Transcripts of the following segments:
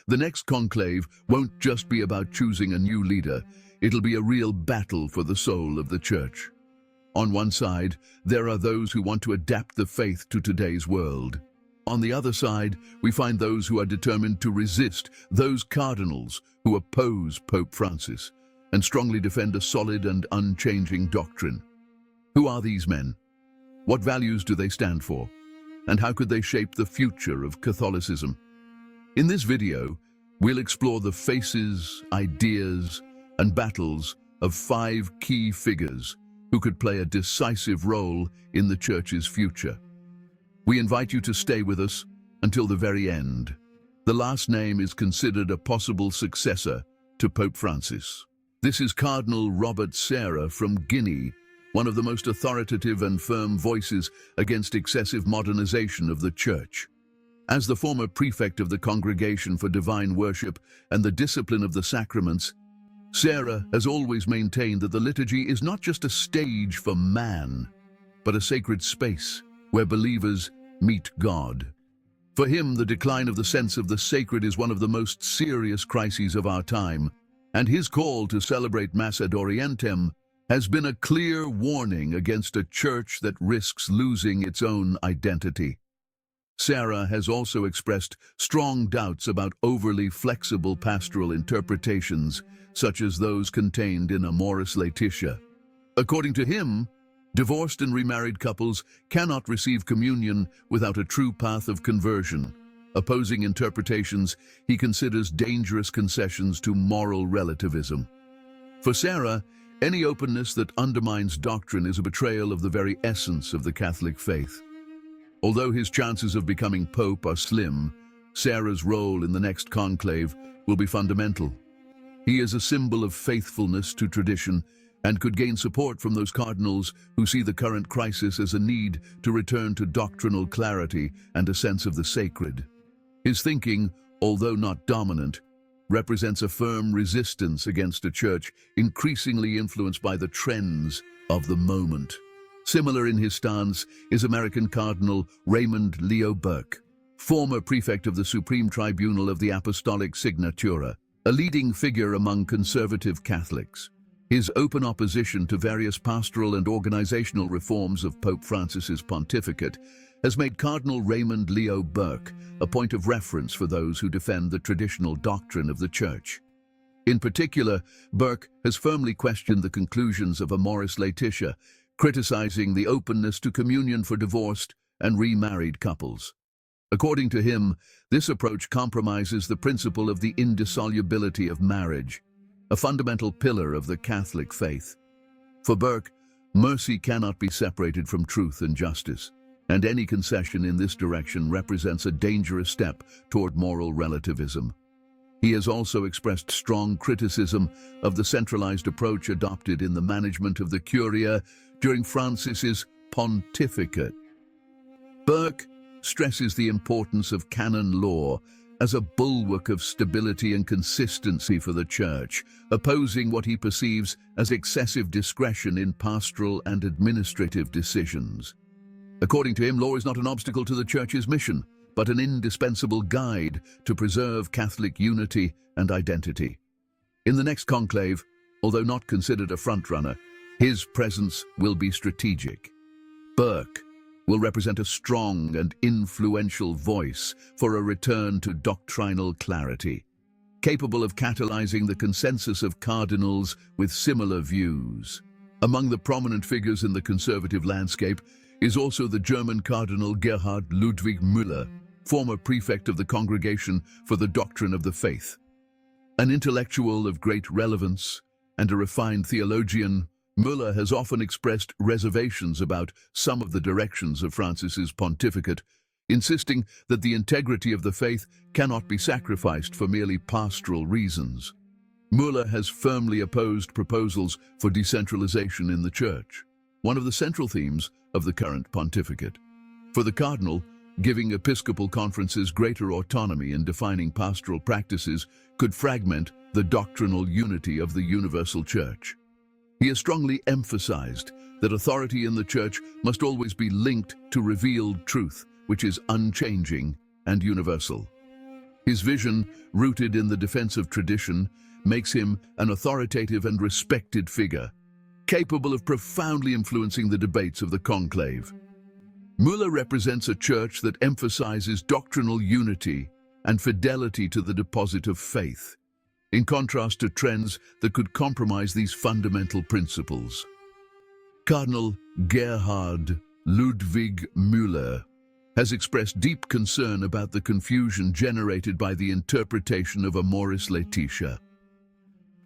The next conclave won't just be about choosing a new leader, it'll be a real battle for the soul of the Church. On one side, there are those who want to adapt the faith to today's world. On the other side, we find those who are determined to resist, those cardinals who oppose Pope Francis and strongly defend a solid and unchanging doctrine. Who are these men? What values do they stand for? And how could they shape the future of Catholicism? In this video, we'll explore the faces, ideas, and battles of 5 key figures who could play a decisive role in the Church's future. We invite you to stay with us until the very end. The last name is considered a possible successor to Pope Francis. This is Cardinal Robert Sarah from Guinea, one of the most authoritative and firm voices against excessive modernization of the Church. As the former prefect of the Congregation for Divine Worship and the Discipline of the Sacraments, Sarah has always maintained that the liturgy is not just a stage for man, but a sacred space where believers meet God. For him, the decline of the sense of the sacred is one of the most serious crises of our time, and his call to celebrate Mass ad Orientem has been a clear warning against a church that risks losing its own identity. Sarah has also expressed strong doubts about overly flexible pastoral interpretations, such as those contained in Amoris Laetitia. According to him, divorced and remarried couples cannot receive communion without a true path of conversion. Opposing interpretations he considers dangerous concessions to moral relativism. For Sarah, any openness that undermines doctrine is a betrayal of the very essence of the Catholic faith. Although his chances of becoming pope are slim, Sarah's role in the next conclave will be fundamental. He is a symbol of faithfulness to tradition and could gain support from those cardinals who see the current crisis as a need to return to doctrinal clarity and a sense of the sacred. His thinking, although not dominant, represents a firm resistance against a church increasingly influenced by the trends of the moment. Similar in his stance is American Cardinal Raymond Leo Burke, former prefect of the Supreme Tribunal of the Apostolic Signatura, a leading figure among conservative Catholics. His open opposition to various pastoral and organizational reforms of Pope Francis's pontificate has made Cardinal Raymond Leo Burke a point of reference for those who defend the traditional doctrine of the Church. In particular, Burke has firmly questioned the conclusions of Amoris Laetitia, criticizing the openness to communion for divorced and remarried couples. According to him, this approach compromises the principle of the indissolubility of marriage, a fundamental pillar of the Catholic faith. For Burke, mercy cannot be separated from truth and justice, and any concession in this direction represents a dangerous step toward moral relativism. He has also expressed strong criticism of the centralized approach adopted in the management of the Curia during Francis's pontificate. Burke stresses the importance of canon law as a bulwark of stability and consistency for the Church, opposing what he perceives as excessive discretion in pastoral and administrative decisions. According to him, law is not an obstacle to the Church's mission, but an indispensable guide to preserve Catholic unity and identity. In the next conclave, although not considered a frontrunner, his presence will be strategic. Burke will represent a strong and influential voice for a return to doctrinal clarity, capable of catalyzing the consensus of cardinals with similar views. Among the prominent figures in the conservative landscape is also the German Cardinal Gerhard Ludwig Müller, former prefect of the Congregation for the Doctrine of the Faith. An intellectual of great relevance and a refined theologian, Müller has often expressed reservations about some of the directions of Francis's pontificate, insisting that the integrity of the faith cannot be sacrificed for merely pastoral reasons. Müller has firmly opposed proposals for decentralization in the Church, one of the central themes of the current pontificate. For the cardinal, giving episcopal conferences greater autonomy in defining pastoral practices could fragment the doctrinal unity of the universal Church. He has strongly emphasized that authority in the Church must always be linked to revealed truth, which is unchanging and universal. His vision, rooted in the defense of tradition, makes him an authoritative and respected figure, capable of profoundly influencing the debates of the conclave. Müller represents a church that emphasizes doctrinal unity and fidelity to the deposit of faith, in contrast to trends that could compromise these fundamental principles. Cardinal Gerhard Ludwig Müller has expressed deep concern about the confusion generated by the interpretation of Amoris Laetitia.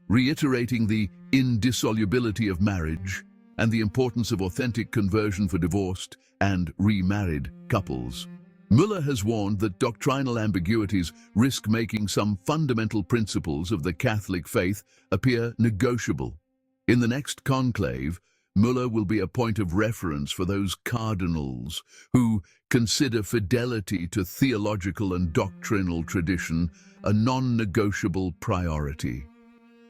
Reiterating the indissolubility of marriage and the importance of authentic conversion for divorced and remarried couples, Müller has warned that doctrinal ambiguities risk making some fundamental principles of the Catholic faith appear negotiable. In the next conclave, Müller will be a point of reference for those cardinals who consider fidelity to theological and doctrinal tradition a non-negotiable priority.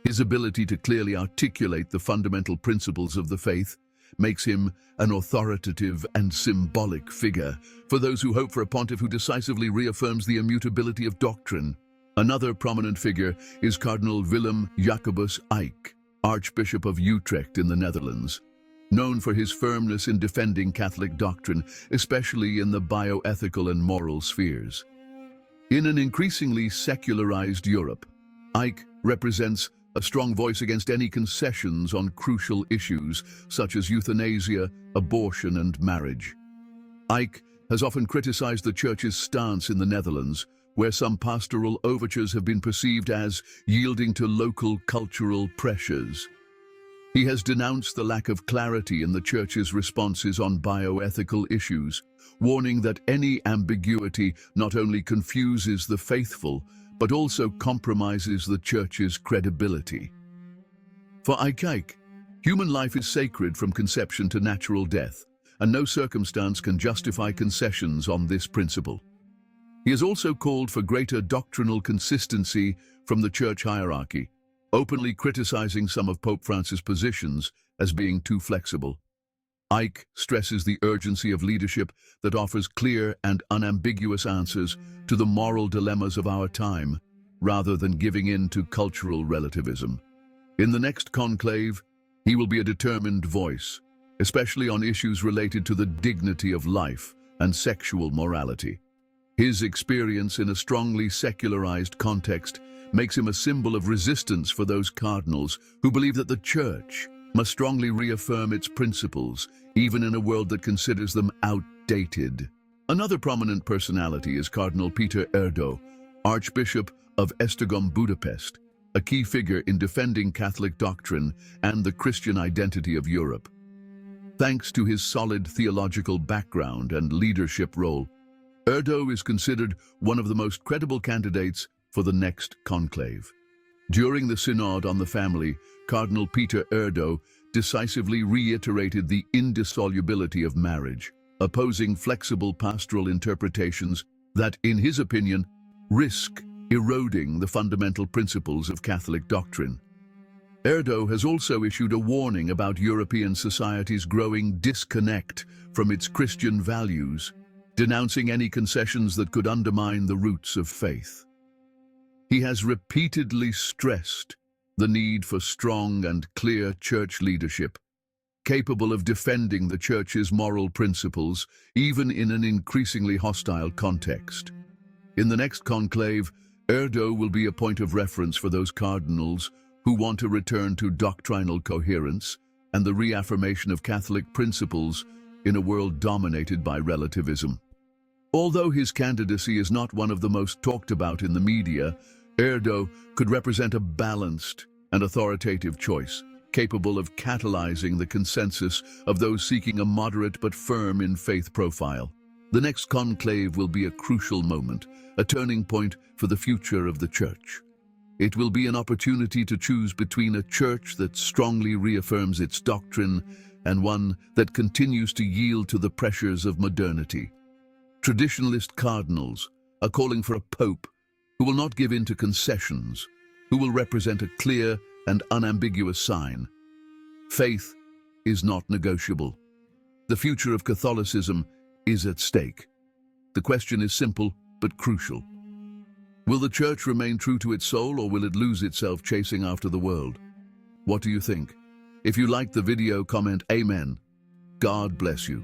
His ability to clearly articulate the fundamental principles of the faith makes him an authoritative and symbolic figure for those who hope for a pontiff who decisively reaffirms the immutability of doctrine. Another prominent figure is Cardinal Willem Jacobus Eijk, Archbishop of Utrecht in the Netherlands. Known for his firmness in defending Catholic doctrine, especially in the bioethical and moral spheres. In an increasingly secularized Europe, Eijk represents a strong voice against any concessions on crucial issues such as euthanasia, abortion, and marriage. Eijk has often criticized the Church's stance in the Netherlands, where some pastoral overtures have been perceived as yielding to local cultural pressures. He has denounced the lack of clarity in the Church's responses on bioethical issues, warning that any ambiguity not only confuses the faithful, but also compromises the Church's credibility. For Eijk, human life is sacred from conception to natural death, and no circumstance can justify concessions on this principle. He has also called for greater doctrinal consistency from the Church hierarchy, openly criticizing some of Pope Francis' positions as being too flexible. Eijk stresses the urgency of leadership that offers clear and unambiguous answers to the moral dilemmas of our time, rather than giving in to cultural relativism. In the next conclave, he will be a determined voice, especially on issues related to the dignity of life and sexual morality. His experience in a strongly secularized context makes him a symbol of resistance for those cardinals who believe that the Church must strongly reaffirm its principles, even in a world that considers them outdated. Another prominent personality is Cardinal Peter Erdo, Archbishop of Esztergom, Budapest, a key figure in defending Catholic doctrine and the Christian identity of Europe. Thanks to his solid theological background and leadership role, Erdo is considered one of the most credible candidates for the next conclave. During the Synod on the Family, Cardinal Peter Erdo decisively reiterated the indissolubility of marriage, opposing flexible pastoral interpretations that, in his opinion, risk eroding the fundamental principles of Catholic doctrine. Erdo has also issued a warning about European society's growing disconnect from its Christian values, denouncing any concessions that could undermine the roots of faith. He has repeatedly stressed the need for strong and clear church leadership, capable of defending the Church's moral principles, even in an increasingly hostile context. In the next conclave, Erdo will be a point of reference for those cardinals who want to return to doctrinal coherence and the reaffirmation of Catholic principles in a world dominated by relativism. Although his candidacy is not one of the most talked about in the media, Erdo could represent a balanced and authoritative choice, capable of catalyzing the consensus of those seeking a moderate but firm in faith profile. The next conclave will be a crucial moment, a turning point for the future of the Church. It will be an opportunity to choose between a Church that strongly reaffirms its doctrine and one that continues to yield to the pressures of modernity. Traditionalist cardinals are calling for a pope who will not give in to concessions, who will represent a clear and unambiguous sign. Faith is not negotiable. The future of Catholicism is at stake. The question is simple but crucial. Will the church remain true to its soul, or will it lose itself chasing after the world? What do you think? If you liked the video, comment Amen. God bless you.